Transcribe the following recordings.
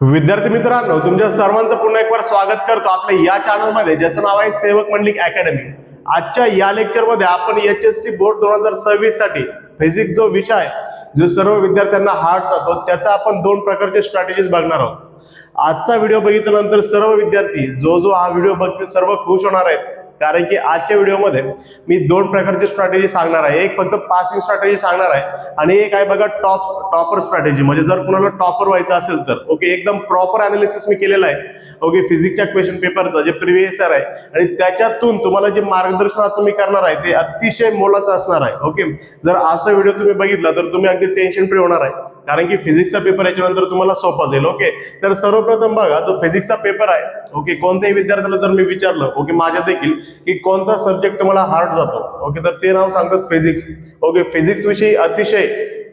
विद्यार्थी मित्रांनो, तुमच्या सर्वांचं पुन्हा एक बार स्वागत करतो आपल्या या चॅनलमध्ये, ज्याचं नाव आहे सेवक मंडलिक अकॅडमी। आजच्या या लेक्चरमध्ये आपण HST बोर्ड 2026 साठी फिजिक्स जो विषय आहे, जो सर्व विद्यार्थ्यांना हार्ड जातो, त्याचा आपण दोन प्रकारचे स्ट्रॅटेजीज बघणार आहोत। आजचा व्हिडिओ बघितल्यानंतर सर्व विद्यार्थी जो हा व्हिडिओ बघतील सर्व खुश होणार आहेत, कारण की आजच्या व्हिडिओमध्ये मी दोन प्रकारची स्ट्रॅटेजी सांगणार आहे। एक फक्त पासिंग स्ट्रॅटेजी सांगणार आहे आणि एक आहे बघा टॉपर स्ट्रॅटेजी, म्हणजे जर कुणाला टॉपर व्हायचं असेल तर ओके, एकदम प्रॉपर अनालिसिस मी केलेलं आहे ओके फिजिक्सच्या क्वेश्चन पेपरचं जे प्रिव्हियस इयर आहे, आणि त्याच्यातून तुम्हाला जे मार्गदर्शनाचं मी करणार आहे ते अतिशय मोलाचं असणार आहे ओके। जर आजचा व्हिडिओ तुम्ही बघितला तर तुम्ही अगदी टेन्शन फ्री होणार आहे, कारण की फिजिक्सचा पेपर याच्यानंतर तुम्हाला सोपा जाईल ओके। तर सर्वप्रथम बघा, जो फिजिक्सचा पेपर आहे ओके, कोणत्याही विद्यार्थ्याला जर मी विचारलं ओके माझ्या देखील की कोणता सब्जेक्ट तुम्हाला हार्ड जातो ओके, तर ते नाव सांगतात फिजिक्स ओके। फिजिक्स विषयी अतिशय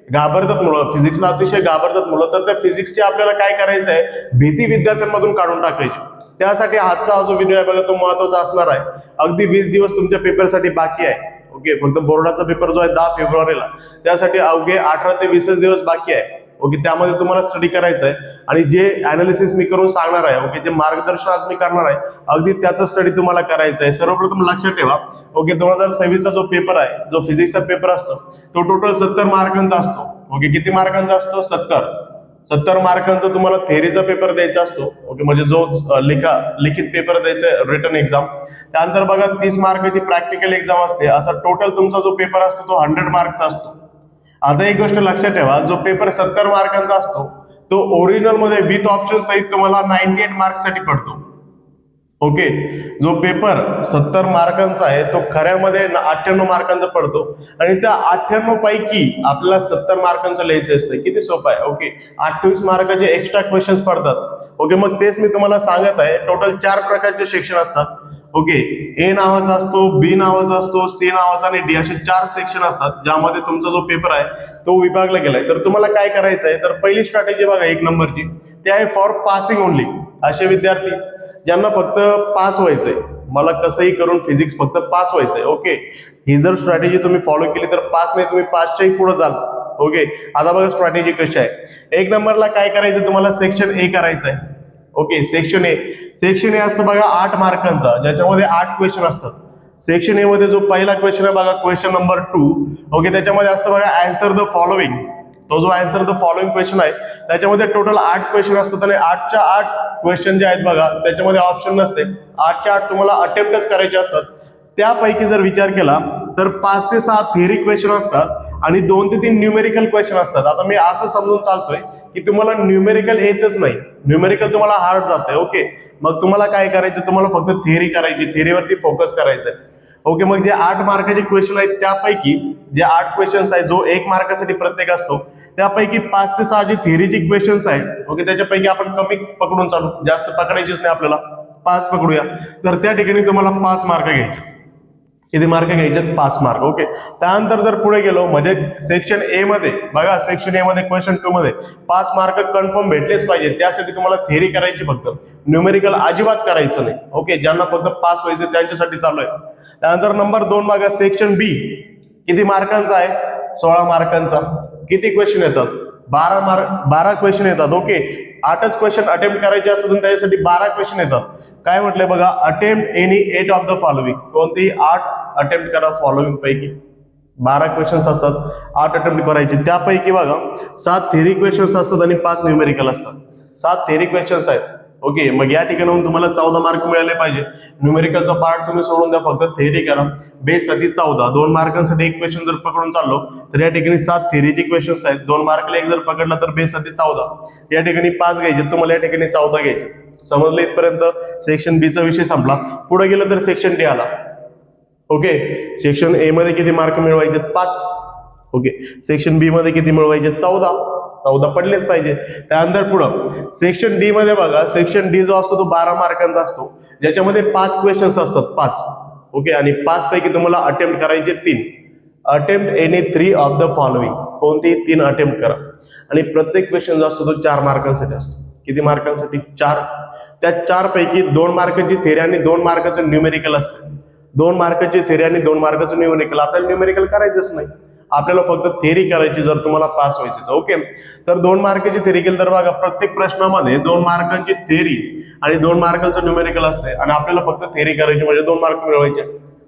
घाबरतात मुलं, फिजिक्सला अतिशय घाबरतात मुलं, तर त्या फिजिक्सची आपल्याला काय करायचं आहे, भीती विद्यार्थ्यांमधून काढून टाकायची। त्यासाठी आजचा जो व्हिडिओ आहे बघा, तो महत्त्वाचा असणार आहे। अगदी 20 दिवस तुमच्या पेपरसाठी बाकी आहे ओके, फक्त बोर्डाचा पेपर जो आहे 10 फेब्रुवारीला, त्यासाठी अवघे 18 ते 20 दिवस बाकी आहे ओके। त्यामध्ये तुम्हाला स्टडी करायचं आहे आणि जे अनालिसिस मी करून सांगणार आहे ओके, जे मार्गदर्शन आज मी करणार आहे, अगदी त्याचं स्टडी तुम्हाला करायचं आहे। सर्वप्रथम लक्षात ठेवा ओके, 2026 जो पेपर आहे, जो फिजिक्सचा पेपर असतो, तो टोटल 70 मार्कांचा असतो ओके। किती मार्कांचा असतो? 70 मार्कांचा तुम्हाला थेअरीचा पेपर द्यायचा असतो ओके, म्हणजे जो लिखित पेपर द्यायचा आहे, रिटन एक्झाम। त्यानंतर बघा 30 मार्काची प्रॅक्टिकल एक्झाम असते। असा टोटल तुमचा जो पेपर असतो तो 100 मार्कचा असतो। आता एक गोष्ट लक्षात ठेवा, जो पेपर 70 मार्कांचा असतो तो ओरिजिनल मध्ये विथ ऑप्शन सहित तुम्हाला 98 मार्क्ससाठी पडतो ओके। जो पेपर 70 मार्कांचा आहे तो खऱ्यामध्ये 98 मार्कांचा पडतो, आणि त्या 98 पैकी आपल्याला 70 मार्कांचं लिहायचं असतं। किती सोपं आहे ओके। 28 मार्काचे एक्स्ट्रा क्वेश्चन्स पडतात ओके। मग तेच मी तुम्हाला सांगत आहे, टोटल 4 प्रकारचे सेक्शन असतात ओके। ए नावाचा असतो, बी नावाचा असतो, सी नावाचा आणि डी, असे 4 सेक्शन असतात ज्यामध्ये तुमचा जो पेपर आहे तो विभागला गेलाय। तर तुम्हाला काय करायचं आहे, तर पहिली स्ट्रॅटेजी बघा 1 नंबरची, ते आहे फॉर पासिंग ओनली। असे विद्यार्थी ज्यांना फक्त पास व्हायचंय, मला कसंही करून फिजिक्स फक्त पास व्हायचंय ओके, ही जर स्ट्रॅटेजी तुम्ही फॉलो केली तर पास नाही, तुम्ही पासच्याही पुढे जाल ओके। आता बघा स्ट्रॅटेजी कशी आहे। 1 नंबरला काय करायचं, तुम्हाला सेक्शन ए करायचं आहे ओके। सेक्शन ए असतं बघा 8 मार्कांचा, ज्याच्यामध्ये 8 क्वेश्चन असतात। सेक्शन ए मध्ये जो पहिला क्वेश्चन आहे बघा, क्वेश्चन नंबर 2 ओके, त्याच्यामध्ये असतं बघा आन्सर द फॉलोइंग। तो जो आन्सर द फॉलोइंग क्वेश्चन आहे त्याच्यामध्ये टोटल 8 क्वेश्चन असतात, आणि 8च्या 8 क्वेश्चन जे आहेत बघा त्याच्यामध्ये ऑप्शन नसते, 8च्या 8 तुम्हाला अटेम्प्टच करायचे असतात। त्यापैकी जर विचार केला तर 5 ते 6 थिअरी क्वेश्चन असतात आणि 2 ते 3 न्यूमेरिकल क्वेश्चन असतात। आता मी असं समजून चालतोय की तुम्हाला न्यूमेरिकल येतच नाही, न्यूमेरिकल तुम्हाला हार्ड जातंय ओके। मग तुम्हाला काय करायचं, तुम्हाला फक्त थिअरी करायची, थिअरीवरती फोकस करायचंय ओके। मग जे 8 मार्काचे क्वेश्चन आहेत त्यापैकी जे 8 क्वेश्चन्स आहेत, जो 1 मार्कासाठी प्रत्येक असतो, त्यापैकी 5 ते 6 जे थिअरीचे क्वेश्चन्स आहेत ओके, त्याच्यापैकी आपण कमी पकडून चालू, जास्त पकडायचीच नाही आपल्याला, 5 पकडूया। तर त्या ठिकाणी तुम्हाला 5 मार्क घ्यायचे। किती मार्क घ्यायचे? 5 मार्क ओके। त्यानंतर जर पुढे गेलो, म्हणजे सेक्शन ए मध्ये बघा, सेक्शन ए मध्ये क्वेश्चन 2 मध्ये 5 मार्क कन्फर्म भेटलेच पाहिजे। त्यासाठी तुम्हाला थिअरी करायची, फक्त न्यूमेरिकल अजिबात करायचं नाही ओके। ज्यांना फक्त पास व्हायचं त्यांच्यासाठी चालू आहे। त्यानंतर नंबर 2 बघा, सेक्शन बी किती मार्कांचा आहे? 16 मार्कांचा। किती क्वेश्चन येतात? 12 क्वेश्चन येतात ओके। 8च क्वेश्चन अटेम्प्ट करायचे असतात आणि त्याच्यासाठी 12 क्वेश्चन येतात। काय म्हटलंय बघा, attempt any 8 of the following, कोणतेही 8 अटेम्प्ट करा फॉलोइंग पैकी। 12 क्वेश्चन्स असतात, 8 अटेम्प्ट करायचे। त्यापैकी बघा 7 थिअरी क्वेश्चन्स असतात आणि 5 न्यूमेरिकल असतात। 7 थिअरी क्वेश्चन्स आहेत ओके। मग या ठिकाणी तुम्हाला 14 मार्क मिळाले पाहिजे। न्यूमेरिकलचा पार्ट तुम्ही सोडून द्या, फक्त थिअरी करा। बेस साठी 14, 2 मार्कांसाठी 1 क्वेश्चन जर पकडून चाललो तर या ठिकाणी 7 थिअरीचे क्वेश्चन्स आहेत, 2 मार्कला 1 जर पकडला तर बेस साठी 14, या ठिकाणी 5 घ्यायचे, तुम्हाला या ठिकाणी 14 घ्यायचे। समजलं इथपर्यंत? सेक्शन बी चा विषय संपला। पुढे गेलं तर सेक्शन डी आला ओके। सेक्शन ए मध्ये किती मार्क मिळवायचे? 5 ओके। सेक्शन बी मध्ये किती मिळवायचे? 14 पडलेच पाहिजे। त्यानंतर पुढं सेक्शन डी मध्ये बघा, सेक्शन डी जो असतो तो 12 मार्कांचा असतो, ज्याच्यामध्ये 5 क्वेश्चन्स असतात, 5 ओके। आणि 5 पैकी तुम्हाला अटेम्प्ट करायचे 3। Attempt any 3 of the following, कोणतेही 3 अटेम्प्ट करा। आणि प्रत्येक क्वेश्चन जो असतो तो 4 मार्कांसाठी असतो। किती मार्कांसाठी? 4। त्या 4 पैकी 2 मार्काची थिअरी आणि 2 मार्काचं न्यूमेरिकल असतं। 2 मार्काची थिअरी आणि 2 मार्काचं न्यूमेरिकल, आपल्याला न्यूमेरिकल करायचंच नाही आपल्याला फक्त थेरी करायची जर तुम्हाला पास व्हायचं. ओके, तर 2 मार्काची थेरी केली तर बघा प्रत्येक प्रश्नामध्ये 2 मार्कांची थेरी आणि 2 मार्कांचं न्यूमेरिकल असते आणि आपल्याला फक्त थेरी करायची म्हणजे 2 मार्क मिळवायचे.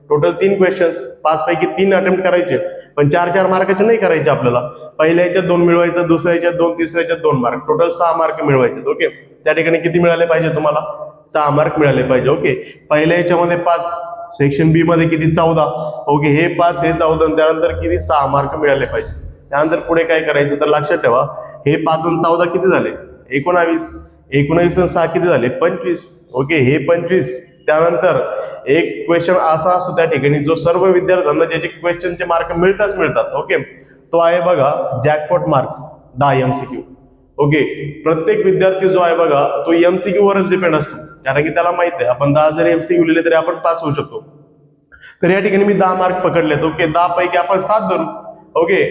टोटल 3 क्वेश्चन्स, 5 पैकी 3 अटेम्प्ट करायचे, पण 4-4 मार्काचे नाही करायचे. आपल्याला पहिल्या याच्यात 2 मिळवायचं, दुसऱ्या याच्यात 2, तिसऱ्या याच्यात 2 मार्क, टोटल 6 मार्क मिळवायचे. ओके, त्या ठिकाणी किती मिळाले पाहिजे तुम्हाला? 6 मार्क मिळाले पाहिजे. ओके, पहिल्या याच्यामध्ये 5, सेक्शन बी मध्ये किती? 14. ओके, हे 5 हे 14, त्यानंतर किती? 6 मार्क मिळाले पाहिजे. त्यानंतर पुढे काय करायचं तर लक्षात ठेवा, हे 5 आणि 14 किती झाले? 19. 19 आणि 6 किती झाले? 25. ओके, हे 25. त्यानंतर एक क्वेश्चन असा असतो त्या ठिकाणी जो सर्व विद्यार्थ्यांना ज्याचे क्वेश्चनचे मार्क मिळतात. ओके, तो आहे बघा जॅकपॉट मार्क्स 10 MCQ. ओके, प्रत्येक विद्यार्थी जो आहे बघा तो MCQ वरच डिपेंड असतो, कारण की त्याला माहित आहे आपण 10 जरी MCQ लिहिले तरी आपण पास होऊ शकतो. तर या ठिकाणी मी 10 मार्क पकडलेत. ओके, 10 पैकी आपण 7 धरू. ओके,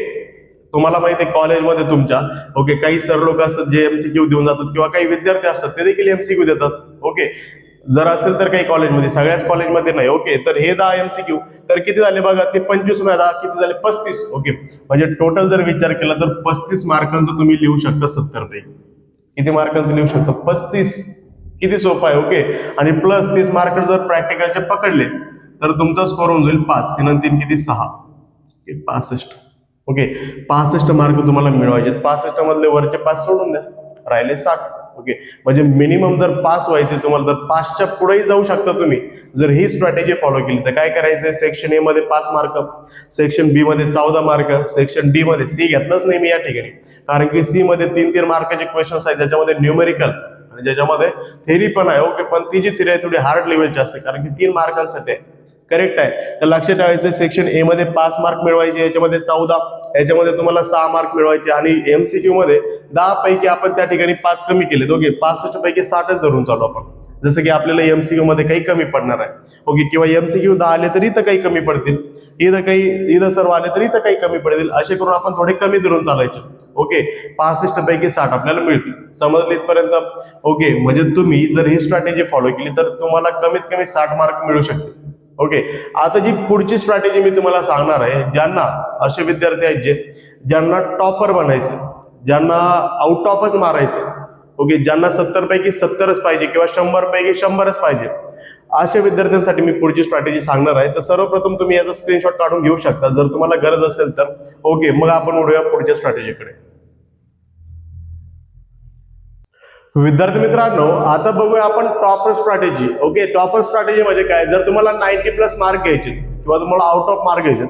तुम्हाला माहिती आहे कॉलेजमध्ये तुमच्या ओके काही सर लोक असतात जे MCQ देऊन जातात किंवा काही विद्यार्थी असतात ते देखील MCQ देतात. ओके, जर असेल तर काही कॉलेजमध्ये, सगळ्याच कॉलेजमध्ये नाही. ओके, तर हे 10 MCQ तर किती झाले बघा, ते 25 नाही 10 किती झाले? 35. ओके, म्हणजे टोटल जर विचार केला तर 35 मार्कांचं तुम्ही लिहू शकता 70 पैकी. किती मार्कांचं लिहू शकता? 35. किती सोपं आहे. ओके, आणि प्लस 30 मार्क जर प्रॅक्टिकलचे पकडले तर तुमचा स्कोर होऊन जाईल 5. 3 आणि 3 किती? 6. 65. ओके, 65 मार्क तुम्हाला मिळवायचे. 65 मधले वरचे 5 सोडून द्या, राहिले 60. ओके, म्हणजे मिनिमम जर पास व्हायचे तुम्हाला तर 5च्या पुढेही जाऊ शकता तुम्ही जर ही स्ट्रॅटेजी फॉलो केली. तर काय करायचंय, सेक्शन ए मध्ये 5 मार्क, सेक्शन बी मध्ये 14 मार्क, सेक्शन डी मध्ये, सी घेतलंच नाही मी या ठिकाणी कारण की सी मध्ये 3-3 मार्काचे क्वेश्चन्स आहेत ज्याच्यामध्ये न्यूमेरिकल आणि ज्याच्यामध्ये थेरी पण आहे. ओके, पण ती जी थेरी आहे थोडी हार्ड लेवलची असते कारण की 3 मार्कांसाठी आहे. करेक्ट आहे. तर लक्षात ठेवायचं सेक्शन ए मध्ये 5 मार्क मिळवायचे, याच्यामध्ये 14, याच्यामध्ये तुम्हाला 6 मार्क मिळवायचे आणि MCQ मध्ये 10 पैकी आपण त्या ठिकाणी 5 कमी केले. ओके, 65 पैकी 60च धरून चालू आपण, जसं की आपल्याला MCQ मध्ये काही कमी पडणार आहे. ओके, किंवा MCQ 10 आले तरी तर काही कमी पडतील, इथं सर्व आले तरी तर काही कमी पडतील, असे करून आपण थोडे कमी धरून चालायचे. ओके, 65 पैकी 60 आपल्याला मिळतील. समजले इथपर्यंत? ओके, म्हणजे तुम्ही जर ही स्ट्रॅटेजी फॉलो केली तर तुम्हाला कमीत कमी 60 मार्क मिळू शकतील. ओके, आता जी पुढची स्ट्रॅटेजी मी तुम्हाला सांगणार आहे, ज्यांना असे विद्यार्थी आहेत ज्यांना टॉपर बनायचं, ज्यांना आउट ऑफच मारायचं. ओके, ज्यांना 70 पैकी 70च पाहिजे किंवा 100 पैकी 100च पाहिजे, अशा विद्यार्थ्यांसाठी मी पुढची स्ट्रॅटेजी सांगणार आहे. तर सर्वप्रथम तुम्ही याचा स्क्रीनशॉट काढून घेऊ शकता जर तुम्हाला गरज असेल तर. ओके, मग आपण वळूया पुढच्या स्ट्रॅटेजीकडे. विद्यार्थी मित्रांनो, आता बघूया आपण topper strategy. Okay, topper strategy म्हणजे काय, जर तुम्हाला 90+ मार्क घ्यायचे किंवा तुम्हाला आउट ऑफ मार्क घ्यायचे,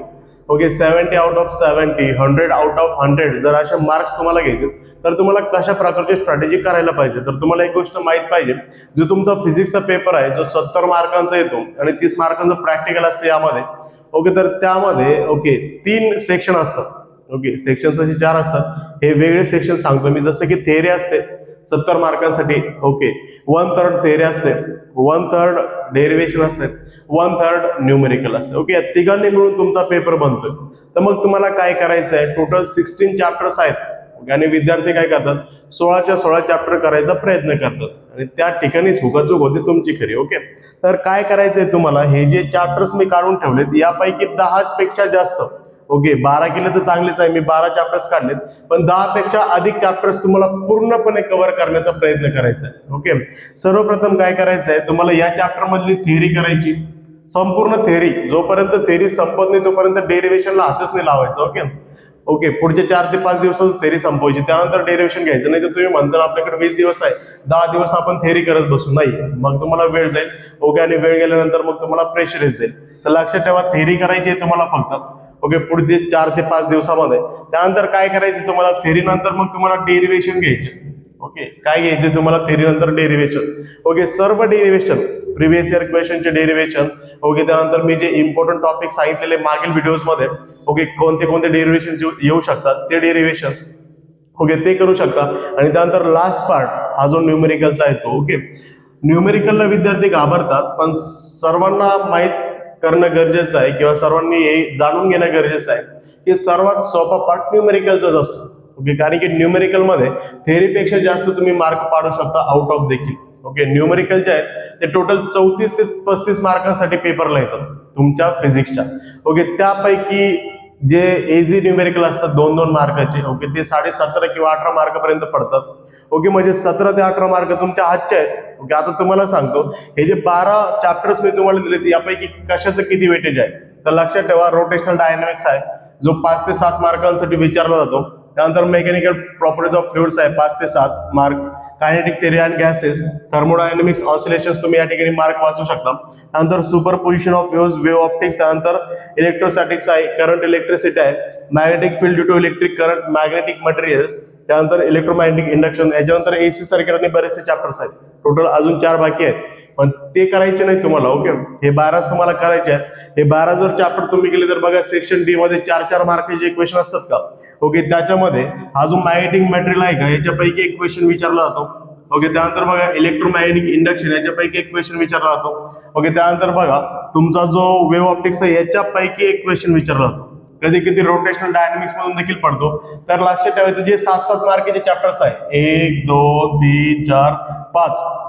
okay 70 out of 70, 100 out of 100 जर असे मार्क्स तुम्हाला घ्यायचे तर तुम्हाला कशा प्रकारची स्ट्रॅटेजी करायला पाहिजे. तर तुम्हाला एक गोष्ट माहित पाहिजे, जो तुमचा फिजिक्सचा पेपर आहे जो 70 मार्कांचा येतो आणि 30 मार्कांचं प्रॅक्टिकल असते यामध्ये. ओके, तर त्यामध्ये ओके 3 सेक्शन असतात. ओके, सेक्शन तसे 4 असतात. हे वेगळे सेक्शन सांगतो मी, जसं की थेअरी असते 70 मार्कांसाठी. ओके, 1/3 थेअरी असते, 1/3 डेरिव्हेशन असते, 1/3 न्यूमेरिकल असते. ओके, या तिघांनी मिळून तुमचा पेपर बनतोय. तर मग तुम्हाला काय करायचं आहे, टोटल 16 चॅप्टर्स आहेत आणि विद्यार्थी काय करतात, 16च्या 16 चॅप्टर करायचा प्रयत्न करतात आणि त्या ठिकाणी चुकाचूक होते तुमची खरी. ओके, तर काय करायचंय तुम्हाला, हे जे चॅप्टर्स मी काढून ठेवलेत यापैकी 10 पेक्षा जास्त, ओके 12 केले तर चांगलेच आहे, मी 12 चॅप्टर्स काढलेत, पण 10 पेक्षा अधिक चॅप्टर्स तुम्हाला पूर्णपणे कव्हर करण्याचा प्रयत्न करायचा आहे. ओके, सर्वप्रथम काय करायचं आहे, तुम्हाला या चॅप्टर मधली थेअरी करायची, संपूर्ण थेअरी. जोपर्यंत थेअरी संपत नाही तोपर्यंत डेरिव्हेशनला हातच नाही लावायचं. ओके ओके, पुढचे 4 ते 5 दिवसात थेअरी संपवायची, त्यानंतर डेरिव्हेशन घ्यायचं. नाही तर तुम्ही म्हणता आपल्याकडे 20 दिवस आहे, 10 दिवस आपण थेअरी करत बसू, नाही मग तुम्हाला वेळ जाईल. ओके, आणि वेळ गेल्यानंतर मग तुम्हाला प्रेशर येत जाईल. तर लक्षात ठेवा, थेअरी करायची आहे तुम्हाला फक्त. ओके, पुढचे 4 ते 5 दिवसामध्ये. त्यानंतर काय करायचं तुम्हाला, थेअरी नंतर मग तुम्हाला डेरिव्हेशन घ्यायचे. ओके, काय घ्यायचे तुम्हाला, थेअरी नंतर डेरिव्हेशन. ओके, सर्व डेरिव्हेशन, प्रिव्हियस इयर क्वेश्चनचे डेरिव्हेशन. ओके, त्यानंतर मी जे इम्पॉर्टंट टॉपिक सांगितलेले मागील व्हिडिओज मध्ये, ओके कोणते कोणते डेरिव्हेशन येऊ शकतात ते डेरिव्हेशन, ओके ते करू शकता. आणि त्यानंतर लास्ट पार्ट हा जो न्यूमेरिकलचा येतो. ओके, न्यूमेरिकलला विद्यार्थी घाबरतात, पण सर्वांना माहित करणं गरजेचं आहे किंवा सर्वांनी हे जाणून घेणं गरजेचं आहे की सर्वात सोपा पार्ट न्यूमेरिकलचाच असतो. ओके, कारण की न्यूमेरिकल मध्ये थेअरीपेक्षा जास्त तुम्ही मार्क पाडू शकता आउट ऑफ देखील. ओके, न्यूमेरिकल जे आहेत ते टोटल 34 ते 35 मार्कांसाठी पेपरला येतात तुमच्या फिजिक्सच्या. ओके, त्यापैकी जे इझी न्यूमेरिकल असतात 2-2 मार्काचे, ओके, ते 17.5 किंवा 18 मार्कापर्यंत पडतात. ओके, म्हणजे 17 ते 18 मार्क तुमच्या हातचे आहेत. ओके, आता तुम्हाला सांगतो हे जे 12 चॅप्टर्स मी तुम्हाला दिले यापैकी कशाचं किती वेटेज आहे. तर लक्षात ठेवा, रोटेशनल डायनॅमिक्स आहे जो 5 ते 7 मार्कांसाठी विचारला जातो. त्यानंतर मेकॅनिकल प्रॉपर्टीज ऑफ फ्लुइड्स आहे 5 ते 7 mark. Kinetic theory and gases, thermodynamics, oscillations तुम्ही या ठिकाणी मार्क वाचू शकता. त्यानंतर superposition of waves, wave optics, त्यानंतर इलेक्ट्रोस्टॅटिक्स आहे, करंट इलेक्ट्रिसिटी आहे, magnetic field due to electric current, magnetic materials, त्यानंतर इलेक्ट्रोमॅग्नेटिक इंडक्शन, याच्यानंतर एसी सर्किट आणि बरेचसे चॅप्टर्स आहेत. टोटल अजून 4 बाकी आहेत, पण ते करायचे नाही तुम्हाला. ओके, हे 12 तुम्हाला करायचे आहेत. हे 12 जर चॅप्टर तुम्ही केले तर बघा सेक्शन डी मध्ये 4-4 मार्काचे क्वेश्चन असतात का. ओके, त्याच्यामध्ये हा जो मॅग्नेटिक मटेरियल आहे का याच्यापैकी एक क्वेश्चन विचारला जातो. ओके, त्यानंतर बघा इलेक्ट्रोमॅग्नेटिक इंडक्शन याच्यापैकी एक क्वेश्चन विचारला जातो. ओके, त्यानंतर बघा तुमचा जो वेव्ह ऑप्टिक्स आहे याच्यापैकी एक क्वेश्चन विचारला जातो. कधी कधी रोटेशनल डायनॅमिक्स मधून देखील पडतो. तर लक्षात ठेवायचं जे 7-7 मार्काचे चॅप्टर्स आहे 1, 2, 3, 4, 5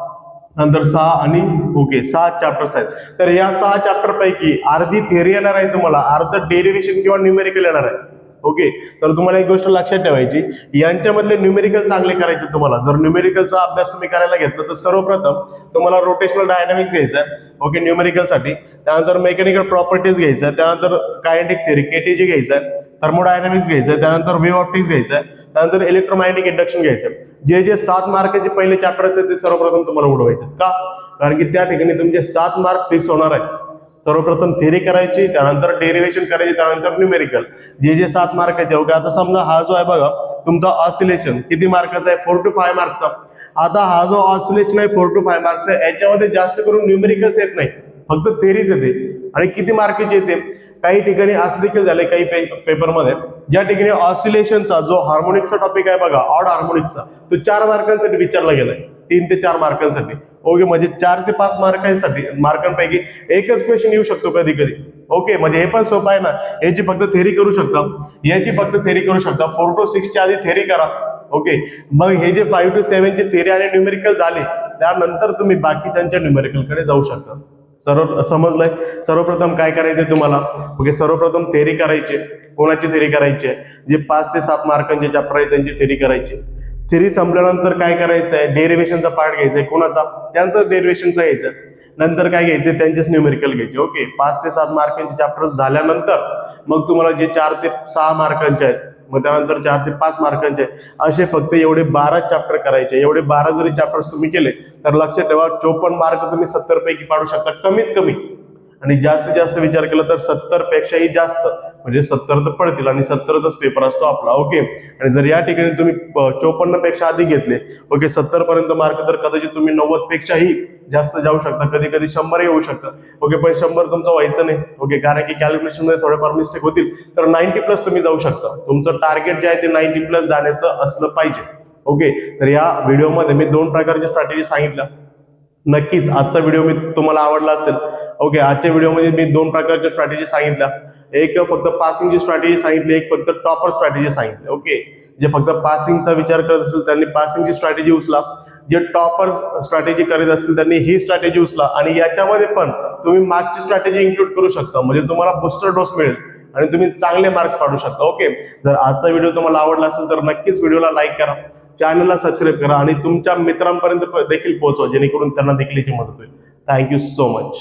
नंतर 6 आणि ओके 7 चॅप्टर्स आहेत. तर या 6 चॅप्टर पैकी अर्धी थिअरी येणार आहे तुम्हाला, अर्ध डेरिव्हेशन किंवा न्यूमेरिकल येणार आहे. ओके, तर तुम्हाला एक गोष्ट लक्षात ठेवायची, यांच्यामधले न्यूमेरिकल चांगले करायचे तुम्हाला. जर न्यूमेरिकलचा अभ्यास तुम्ही करायला घेतला तर सर्वप्रथम तुम्हाला रोटेशनल डायनॅमिक्स घ्यायचा आहे. ओके, न्यूमेरिकलसाठी. त्यानंतर मेकॅनिकल प्रॉपर्टीज घ्यायचं आहे, त्यानंतर कायनेटिक थिअरी केटीजी घ्यायचं आहे, थर्मोडायनॅमिक्स घ्यायचं आहे, त्यानंतर वेव्ह ऑप्टिक्स घ्यायचं आहे, त्यानंतर इलेक्ट्रोमॅग्नेटिक इंडक्शन घ्यायचं. जे 7 मार्काचे पहिले चॅप्टर्स आहेत ते सर्वप्रथम तुम्हाला उडवायचे. का? कारण की त्या ठिकाणी तुमचे 7 मार्क फिक्स होणार आहे. सर्वप्रथम थिअरी करायची, त्यानंतर डेरिव्हेशन करायची, त्यानंतर न्यूमेरिकल. जे 7 मार्काचे. ओके, आता समजा हा जो आहे बघा तुमचा ऑसिलेशन किती मार्काचा आहे, 4 to 5 मार्कचा. आता हा जो ऑसिलेशन आहे 4 to 5 मार्कचा, याच्यामध्ये जास्त करून न्यूमेरिकल्स येत नाही, फक्त थिअरीज येते. आणि किती मार्काची येते, काही ठिकाणी असं देखील झालंय काही पेपरमध्ये, ज्या ठिकाणी ऑसिलेशनचा जो हार्मोनिक्सचा टॉपिक आहे बघा, ऑड हार्मोनिक्सचा, तो 4 मार्कांसाठी विचारला गेलाय, 3 ते 4 मार्कांसाठी. ओके, म्हणजे 4 ते 5 मार्कांपैकी एकच क्वेश्चन येऊ शकतो कधी कधी. ओके, म्हणजे हे पण सोपं आहे ना, याची फक्त थेरी करू शकता, याची फक्त थेरी करू शकता. 4 to 6 च्या आधी थेरी करा. ओके, मग हे जे 5 to 7 चे थेरी आणि न्यूमेरिकल झाले त्यानंतर तुम्ही बाकीच्या न्यूमेरिकल कडे जाऊ शकता. सर्व समजलंय. सर्वप्रथम काय करायचंय तुम्हाला. ओके, सर्वप्रथम थेरी करायची. कोणाची थेरी करायची आहे, जे 5 ते 7 मार्कांचे चॅप्टर आहे त्यांची थेरी करायची. थेरी संपल्यानंतर काय करायचं आहे, डेरिव्हेशनचा पार्ट घ्यायचा आहे. कोणाचा, त्यांचं डेरिव्हेशनचा घ्यायचं. नंतर काय घ्यायचे, त्यांचेच न्यूमेरिकल घ्यायचे. ओके, 5 ते 7 मार्कांचे चॅप्टर्स झाल्यानंतर मग तुम्हाला जे 4 ते 6 मार्कांचे आहेत, मग त्यानंतर 4 ते 5 मार्कांचे असे फक्त एवढे 12 चॅप्टर करायचे. एवढे 12 जरी चॅप्टर्स तुम्ही केले तर लक्षात ठेवा 54 मार्क तुम्ही 70 पैकी पाडू शकता कमीत कमी. आणि जास्तीत जास्त विचार केला तर 70 पेक्षाही जास्त, म्हणजे 70 तर पडतील आणि 70चाच पेपर असतो आपला. ओके, आणि जर या ठिकाणी तुम्ही 54 पेक्षा अधिक घेतले, ओके, 70 पर्यंत मार्क, तर कदाचित तुम्ही 90 पेक्षाही जास्त जाऊ शकता, कधी कधी 100 येऊ शकतं. ओके, पण 100 तुमचं व्हायचं नाही. ओके, कारण की कॅल्क्युलेशन मध्ये थोडेफार मिस्टेक होतील, तर 90+ तुम्ही जाऊ शकता. तुमचं टार्गेट जे आहे ते 90+ जाण्याचं असलं पाहिजे. ओके, तर या व्हिडिओमध्ये मी 2 प्रकारच्या स्ट्रॅटेजी सांगितल्या. नक्कीच आजचा व्हिडिओ मी तुम्हाला आवडला असेल. ओके, आजच्या व्हिडिओमध्ये मी 2 प्रकारच्या स्ट्रॅटेजी सांगितल्या. एक फक्त पासिंगची स्ट्रॅटेजी सांगितली, एक फक्त टॉपर स्ट्रॅटेजी सांगितली. ओके, जे फक्त पासिंगचा विचार करत असेल त्यांनी पासिंगची स्ट्रॅटेजी उचला, जे टॉपर स्ट्रॅटेजी करत असतील त्यांनी ही स्ट्रॅटेजी उचला. आणि याच्यामध्ये पण तुम्ही मार्क्सची स्ट्रॅटेजी इन्क्लूड करू शकता, म्हणजे तुम्हाला बुस्टर डोस मिळेल आणि तुम्ही चांगले मार्क्स पाडू शकता. ओके, जर आजचा व्हिडिओ तुम्हाला आवडला असेल तर नक्कीच व्हिडिओला लाईक करा, चॅनलला सबस्क्राईब करा आणि तुमच्या मित्रांपर्यंत देखील पोहोचवा, जेणेकरून त्यांना देखील याची मदत होईल. Thank you so much.